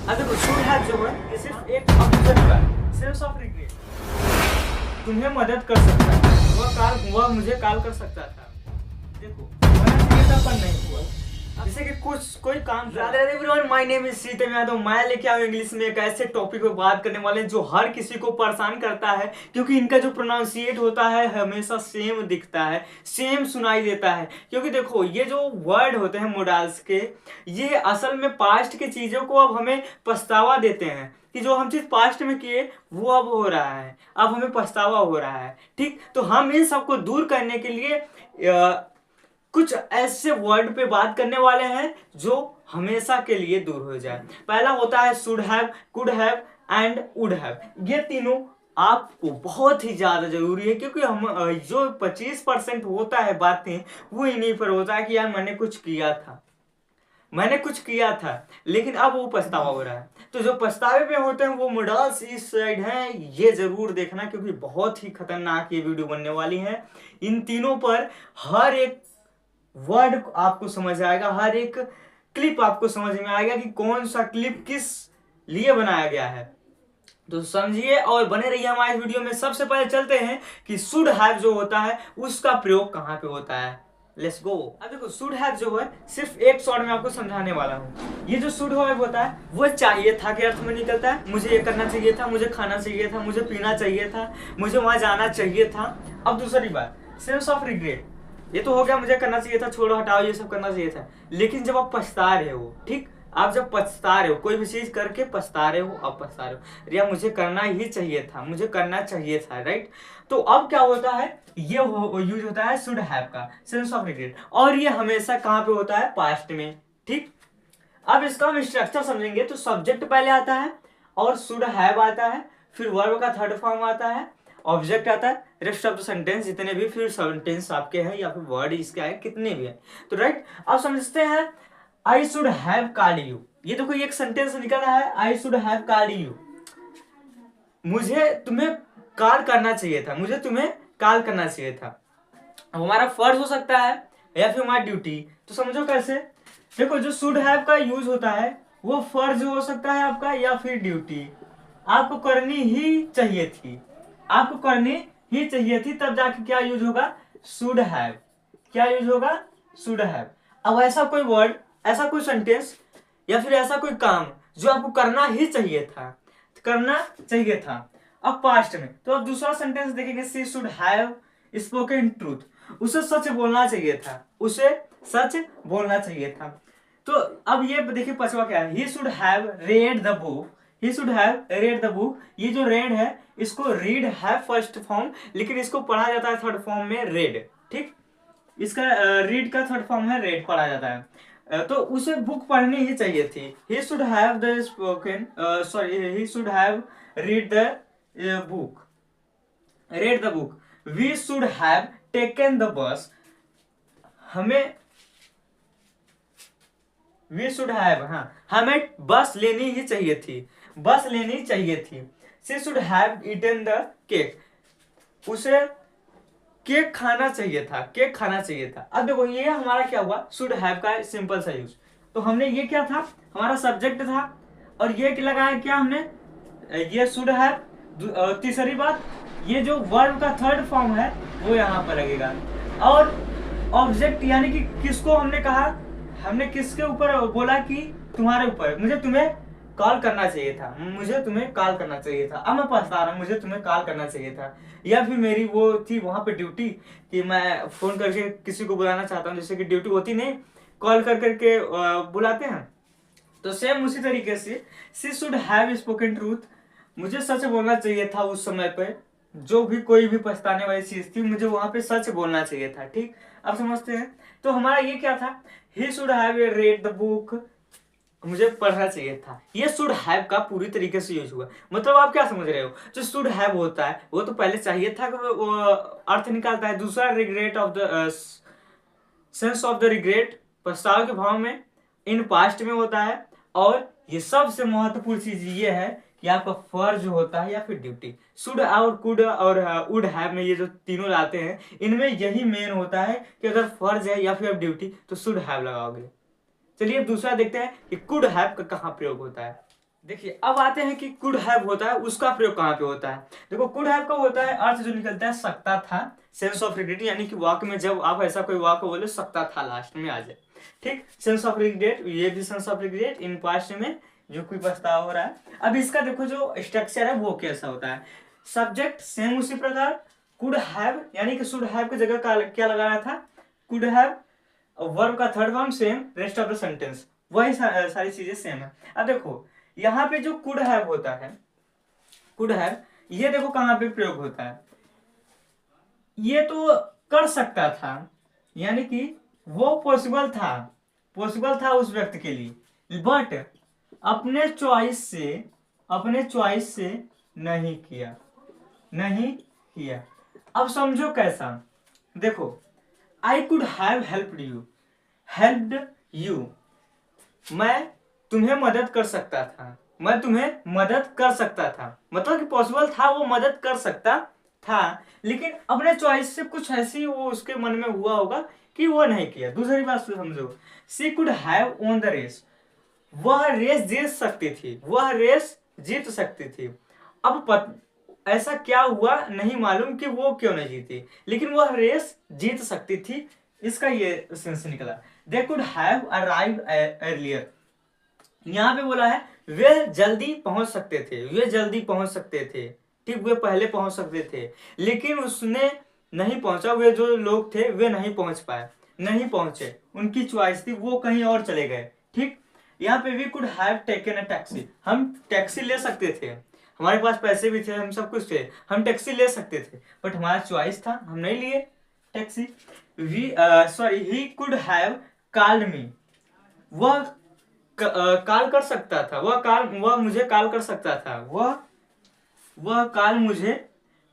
अब देखो should have जो है ये सिर्फ एक ऑब्जेक्ट है, सेंस ऑफ रिग्रेट। तुम्हें मदद कर सकता है, वह मुझे कॉल कर सकता था। देखो होना चाहिए था पर नहीं हुआ। जैसे कि कोई काम Radhe Radhe everyone, my name is Seetam Yadav. मैं लेके आया इंग्लिश में एक ऐसे टॉपिक पे बात करने वाले हैं जो हर किसी को परेशान करता है, क्योंकि इनका जो प्रोनाउंसिएट होता है हमेशा सेम दिखता है, सेम सुनाई देता है। क्योंकि देखो ये जो वर्ड होते हैं मोडाल्स के, ये असल में पास्ट की चीजों को अब हमें पछतावा देते हैं कि जो हम चीज पास्ट में किए वो अब हो रहा है, अब हमें पछतावा हो रहा है। ठीक, तो हम इन सबको दूर करने के लिए कुछ ऐसे वर्ड पे बात करने वाले हैं जो हमेशा के लिए दूर हो जाए। पहला होता है should have, could have and would have. ये तीनों आपको बहुत ही ज्यादा जरूरी है, क्योंकि हम जो 25% होता है बातें वो इन्हीं पर होता है कि यार मैंने कुछ किया था लेकिन अब वो पछतावा हो रहा है। तो जो पछतावे पे होते हैं वो मोडाल्स इस साइड हैं, ये जरूर देखना क्योंकि बहुत ही खतरनाक ये वीडियो बनने वाली है। इन तीनों पर हर एक वर्ड आपको समझ आएगा, हर एक क्लिप आपको समझ में आएगा कि कौन सा क्लिप किस लिए बनाया गया है। तो समझिए और बने रहिए हमारे वीडियो में। सबसे पहले चलते हैं कि शुड हैव जो होता है उसका प्रयोग कहाँ पे होता है। Let's go. अब देखो शुड हैव जो है सिर्फ एक शॉर्ट में आपको समझाने वाला हूँ। ये जो शुड हैव होता है वो चाहिए था के अर्थ में निकलता है। मुझे ये करना चाहिए था, मुझे खाना चाहिए था, मुझे पीना चाहिए था, मुझे वहां जाना चाहिए था। अब दूसरी बात, सेंस ऑफ रिग्रेट। ये तो हो गया मुझे करना चाहिए था, छोड़ो हटाओ ये सब करना चाहिए था। लेकिन जब आप पछता रहे हो, ठीक, आप जब पछता रहे हो कोई भी चीज करके पछता रहे हो, अब पछता रहे हो या मुझे करना ही चाहिए था, मुझे करना चाहिए था, राइट। तो अब क्या होता है, ये यूज होता है शुड हैव का, सेंस ऑफ रिग्रेट। और ये हमेशा कहाँ पे होता है, पास्ट में। ठीक, अब इसका हम स्ट्रक्चर समझेंगे तो सब्जेक्ट पहले आता है और शुड हैव आता है, फिर वर्ब का थर्ड फॉर्म आता है, ऑब्जेक्ट आता है, रेस्ट ऑफ द सेंटेंस जितने भी फिर सेंटेंस आपके हैं या फिर वर्ड इसके आए कितने भी हैं। तो राइट, अब समझते हैं I should have called you. ये देखो एक सेंटेंस निकल रहा है, I should have called you. मुझे तुम्हें कॉल करना चाहिए था, मुझे तुम्हें कॉल करना चाहिए था। अब हमारा फर्ज हो सकता है या फिर हमारी ड्यूटी। तो समझो कैसे, देखो जो शुड हैव का यूज होता है वो फर्ज हो सकता है आपका या फिर ड्यूटी। आपको करनी ही चाहिए थी, आपको करनी ही चाहिए थी, तब जाके क्या यूज होगा, शुड हैव। क्या यूज होगा, शुड हैव। अब ऐसा कोई वर्ड, ऐसा कोई सेंटेंस या फिर ऐसा कोई काम जो आपको करना ही चाहिए था, करना चाहिए था, अब पास्ट में। तो अब दूसरा सेंटेंस देखेंगे, she should have spoken truth. उसे सच बोलना चाहिए था, उसे सच बोलना चाहिए था। तो अब ये देखिए पांचवा क्या है, ही should have read the book. He should have read the book. ये जो रेड है इसको रीड है फर्स्ट फॉर्म, लेकिन इसको पढ़ा जाता है थर्ड फॉर्म में रेड। ठीक, इसका रीड का थर्ड फॉर्म है रेड, पढ़ा जाता है। तो उसे बुक पढ़नी ही चाहिए थी। He should have the spoken, sorry, he should have read the book, read the book. We should have taken the bus. हमें, वी शुड हैव, हाँ, हमें बस लेनी ही चाहिए थी, बस लेनी चाहिए थी। She should have eaten the cake. उसे केक खाना चाहिए था, केक खाना चाहिए था। अब देखो ये हमारा क्या हुआ, शुड हैव का सिंपल सा यूज। तो हमने ये क्या था, हमारा सब्जेक्ट था, और ये लगाया क्या हमने, ये शुड हैव। तीसरी बात, ये जो वर्ब का थर्ड फॉर्म है वो यहाँ पर लगेगा। और ऑब्जेक्ट यानी कि किसको हमने कहा, हमने किसके ऊपर बोला कि तुम्हारे ऊपर, मुझे तुम्हें कॉल करना चाहिए था, मुझे तुम्हें कॉल करना चाहिए था। अब मैं पछता रहा हूँ, मुझे तुम्हें कॉल करना चाहिए था। या फिर मेरी वो थी वहां पे ड्यूटी कि मैं फोन करके किसी को बुलाना चाहता हूँ, जैसे कि ड्यूटी होती नहीं, कॉल कर करके बुलाते हैं। तो सेम उसी तरीके से she should have spoken truth. मुझे सच बोलना चाहिए था उस समय पे, जो भी कोई भी पछताने वाली चीज थी मुझे वहां पे सच बोलना चाहिए था। ठीक, अब समझते हैं। तो हमारा ये क्या था, ही should have read the book, मुझे पढ़ना चाहिए था। ये शुड हैव का पूरी तरीके से यूज हुआ। मतलब आप क्या समझ रहे हो, जो शुड हैव होता है वो तो पहले चाहिए था, वो अर्थ निकालता है। दूसरा regret of the sense of the regret, पछतावे के भाव में, इन पास्ट में होता है। और ये सबसे महत्वपूर्ण चीज ये है कि आपका फर्ज होता है या फिर ड्यूटी। शुड और कुड और वुड हैव में ये जो तीनों लाते हैं, इनमें यही मेन होता है कि अगर फर्ज है या फिर ड्यूटी तो शुड हैव लगाओगे। चलिए अब दूसरा देखते हैं कि कुड हैव का कहाँ प्रयोग होता है। देखिए अब आते हैं कि कुड हैव होता है उसका प्रयोग कहाँ पे होता है। देखो कुड हैव का होता है अर्थ जो निकलता है सकता था, सेंस ऑफ रिग्रेट, यानी कि वाक्य में जब आप ऐसा कोई वाक्य बोले सकता था लास्ट में आ जाए, ठीक। सेंस ऑफ रिग्रेट, ये भी sense of regret in past में जो कोई पछतावा हो रहा है। अब इसका देखो जो स्ट्रक्चर है वो कैसा होता है। सब्जेक्ट सेम उसी प्रकार, कुड हैव यानी कि शुड हैव की जगह क्या लगाना था, कुड हैव, वर्ब का third form same, rest of the sentence वही सारी चीजें सेम है। अब देखो यहाँ पे जो कुड हैव होता है, कुड हैव, ये देखो कहाँ पे प्रयोग होता है, ये तो कर सकता था, यानी कि वो पॉसिबल था, पॉसिबल था उस व्यक्ति के लिए, बट अपने चॉइस से, अपने चॉइस से नहीं किया, नहीं किया। अब समझो कैसा, देखो I could have helped you, helped you, मैं तुम्हें मदद कर सकता था, मैं तुम्हें मदद कर सकता था, मतलब कि पॉसिबल था वो मदद कर सकता था, लेकिन अपने चॉइस से कुछ ऐसी वो उसके मन में हुआ होगा कि वो नहीं किया। दूसरी बात समझो, she could have on the race, वह रेस जीत सकती थी, वह रेस जीत सकती थी। अब ऐसा क्या हुआ नहीं मालूम कि वो क्यों नहीं जीती, लेकिन वह रेस जीत सकती थी, इसका ये सेंस निकला। They could have arrived earlier, यहाँ पे बोला है वे जल्दी पहुंच सकते थे, वे जल्दी पहुंच सकते थे, ठीक, वे पहले पहुंच सकते थे, लेकिन उसने नहीं पहुंचा, वे जो लोग थे वे नहीं पहुंच पाए, नहीं पहुंचे, उनकी चॉइस थी, वो कहीं और चले गए, ठीक। यहाँ पे we could have taken a taxi, हम टैक्सी ले सकते थे, हमारे पास पैसे भी थे, हम सब कुछ थे, हम टैक्सी ले सकते थे, बट हमारा चॉइस था, हम नहीं लिए taxi. We sorry he could have called me, वह कॉल कर सकता था, वह मुझे कॉल कर सकता था, वह कॉल मुझे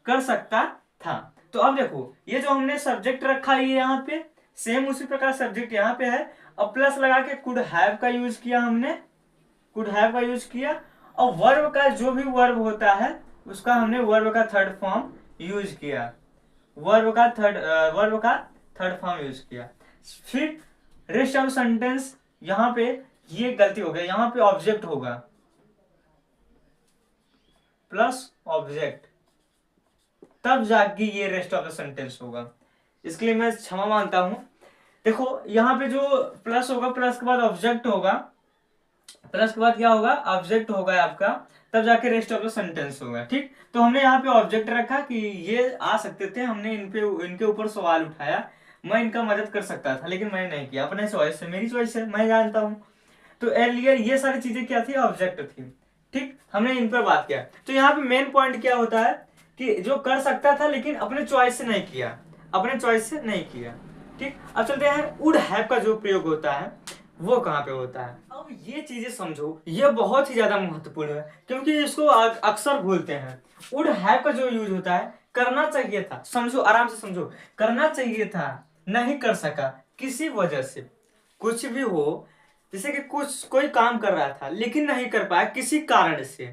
कर सकता था। तो अब देखो ये जो हमने सब्जेक्ट रखा है यहाँ पे सेम उसी प्रकार सब्जेक्ट यहाँ पे है, अब प्लस लगा के कुड हैव का यूज किया हमने, कुड हैव का यूज किया, और वर्ब का जो भी वर्ब होता है उसका हमने वर्ब का थर्ड फॉर्म यूज किया, वर्ब का थर्ड फॉर्म यूज किया। फिर रेस्ट ऑफ सेंटेंस, यहाँ पे ये गलती हो गई, यहाँ पे ऑब्जेक्ट होगा प्लस ऑब्जेक्ट, तब जाके ये रेस्ट ऑफ द सेंटेंस होगा, इसके लिए मैं क्षमा मांगता हूं। देखो यहाँ पे जो प्लस होगा, प्लस के बाद ऑब्जेक्ट होगा, प्लस के बाद क्या होगा, ऑब्जेक्ट होगा आपका, तब जाके रेस्ट ऑफ द सेंटेंस होगा, ठीक। तो हमने यहाँ पे ऑब्जेक्ट रखा कि ये आ सकते थे, हमने इनके ऊपर सवाल उठाया, मैं इनका मदद कर सकता था लेकिन मैंने नहीं किया, अपने चॉइस से, मेरी चॉइस है, मैं जानता हूँ। तो एर्लियर ये सारी चीजें क्या थी, ऑब्जेक्ट थी, ठीक, हमने इन पर बात किया। तो यहाँ पे मेन पॉइंट क्या होता है कि जो कर सकता था लेकिन अपने चॉइस से नहीं किया, अपने चॉइस से नहीं किया, ठीक। अब चलते हैं वुड हैव का जो प्रयोग होता है वो कहाँ पे होता है। अब ये चीजें समझो, ये बहुत ही ज्यादा महत्वपूर्ण है क्योंकि इसको अक्सर भूलते हैं। वुड हैव का जो यूज होता है, करना चाहिए था, समझो आराम से समझो, करना चाहिए था, नहीं कर सका किसी वजह से, कुछ भी हो, जैसे कि कोई काम कर रहा था लेकिन नहीं कर पाया किसी कारण से,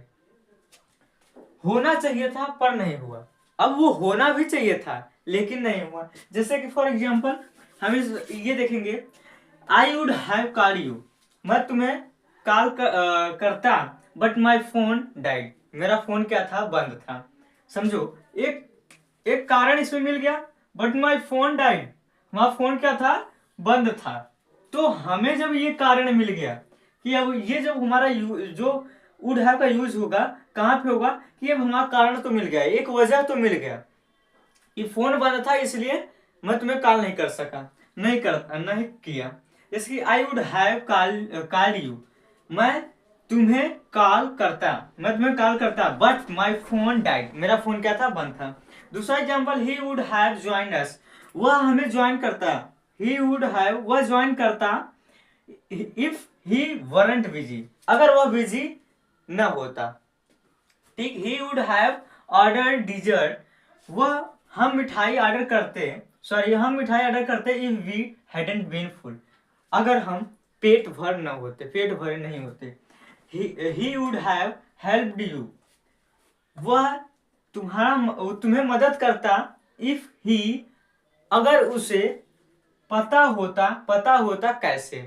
होना चाहिए था पर नहीं हुआ, अब वो होना भी चाहिए था लेकिन नहीं हुआ। जैसे कि फॉर एग्जांपल हम ये देखेंगे, आई वुड हैव कॉल यू, मैं तुम्हें कॉल करता, बट माई फोन डाइड, मेरा फोन क्या था, बंद था। समझो एक एक कारण इसमें मिल गया, बट माई फोन डाइड, हमारा फोन क्या था, बंद था। तो हमें जब ये कारण मिल गया कि अब ये जब हमारा जो वुड हैव का यूज होगा कहाँ पे होगा, कि अब हमारा कारण तो मिल गया, एक वजह तो मिल गया, ये फोन बंद था इसलिए मैं तुम्हें कॉल नहीं कर सका, नहीं किया। जैसे कि I would have call you, मैं तुम्हें कॉल करता, मैं तुम्हें कॉल करता, बट माई फोन डाइड, मेरा फोन क्या था, बंद था। दूसरा example, he would have join us, वह हमें ज्वाइन करता, ही वुड हैव, वह ज्वाइन करता, इफ ही वरंट बिजी, अगर वह बिजी न होता, ठीक। He would have order dessert, वह हम मिठाई ऑर्डर करते, हम मिठाई ऑर्डर करते if we hadn't been full, अगर हम पेट भर न होते, पेट भरे नहीं होते। ही वुड हैव हेल्प्ड यू, वह तुम्हें मदद करता, इफ ही, अगर उसे पता होता कैसे,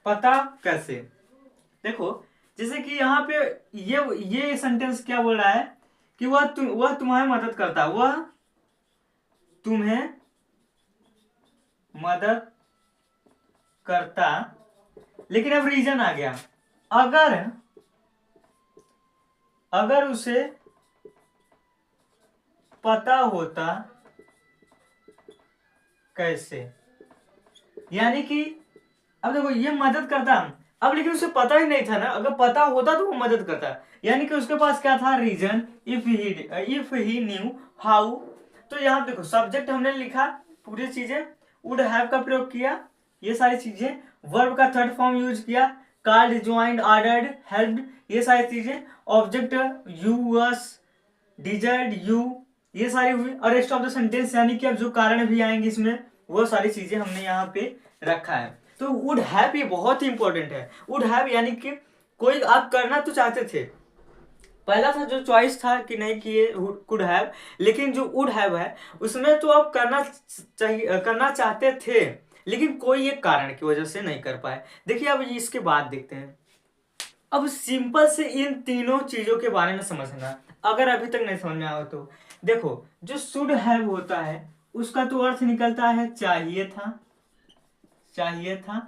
पता कैसे। देखो जैसे कि यहाँ पे ये सेंटेंस क्या बोल रहा है कि वह तुम्हें मदद करता, वह तुम्हें मदद करता, लेकिन अब रीजन आ गया, अगर उसे पता होता कैसे, यानी कि अब देखो ये मदद करता, अब लेकिन उसे पता ही नहीं था ना, अगर पता होता तो वो मदद करता, यानी कि उसके पास क्या था, reason, if he knew how. तो यहाँ देखो सब्जेक्ट हमने लिखा, पूरी चीजें, वुड हैव का प्रयोग किया, ये सारी चीजें, वर्ब का थर्ड फॉर्म यूज किया, कॉल्ड, ज्वाइंड, ऑर्डर्ड, हेल्प्ड, ये सारी चीजें, ऑब्जेक्ट यू, वस, डिजायर्ड, यू, ये सारी हुई, और रेस्ट ऑफ द सेंटेंस यानी कि अब जो कारण भी आएंगे इसमें वो सारी चीजें हमने यहाँ पे रखा है। तो वुड हैव ये बहुत ही इंपॉर्टेंट है। वुड हैव यानी कि कोई आप करना तो चाहते थे, पहला था जो चॉइस था कि नहीं किए कुड हैव, लेकिन जो वुड हैव है उसमें तो आप करना चाहते थे, लेकिन कोई एक कारण की वजह से नहीं कर पाए। देखिए अब इसके बाद देखते हैं, अब सिंपल से इन तीनों चीजों के बारे में समझना, अगर अभी तक नहीं समझ में आया तो देखो, जो शुड हैव होता है उसका तो अर्थ निकलता है चाहिए था, चाहिए था,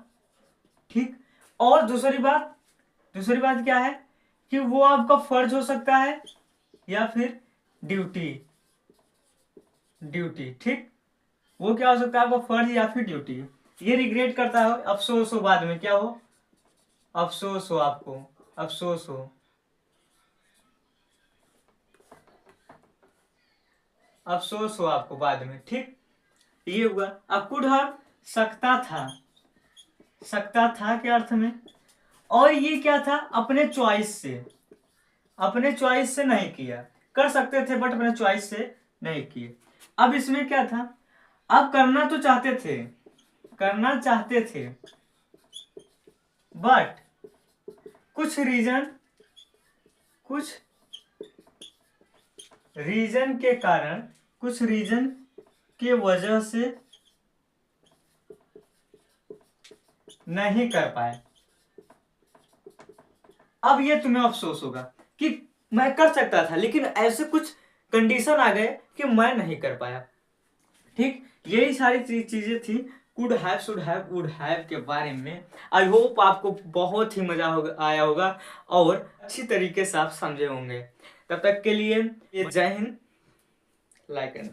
ठीक। और दूसरी बात क्या है कि वो आपका फर्ज हो सकता है या फिर ड्यूटी, ठीक, वो क्या हो सकता है, आपका फर्ज या फिर ड्यूटी। ये रिग्रेट करता हो, अफसोस हो, बाद में क्या हो, अफसोस हो, आपको अफसोस हो, अफसोस हो आपको बाद में, ठीक। ये हुआ। अब कुड हैव सकता था के अर्थ में, और ये क्या था, अपने चॉइस से नहीं किया, कर सकते थे बट अपने चॉइस से नहीं किए। अब इसमें क्या था, अब करना तो चाहते थे बट कुछ रीजन के कारण, कुछ रीजन के वजह से नहीं कर पाए। अब ये तुम्हें अफसोस होगा कि मैं कर सकता था लेकिन ऐसे कुछ कंडीशन आ गए कि मैं नहीं कर पाया, ठीक। यही सारी चीजें थी could have, should have, would have के बारे में। आई होप आपको बहुत ही मजा आया होगा और अच्छी तरीके से आप समझे होंगे। तब तक के लिए जय हिंद, लाइक एंड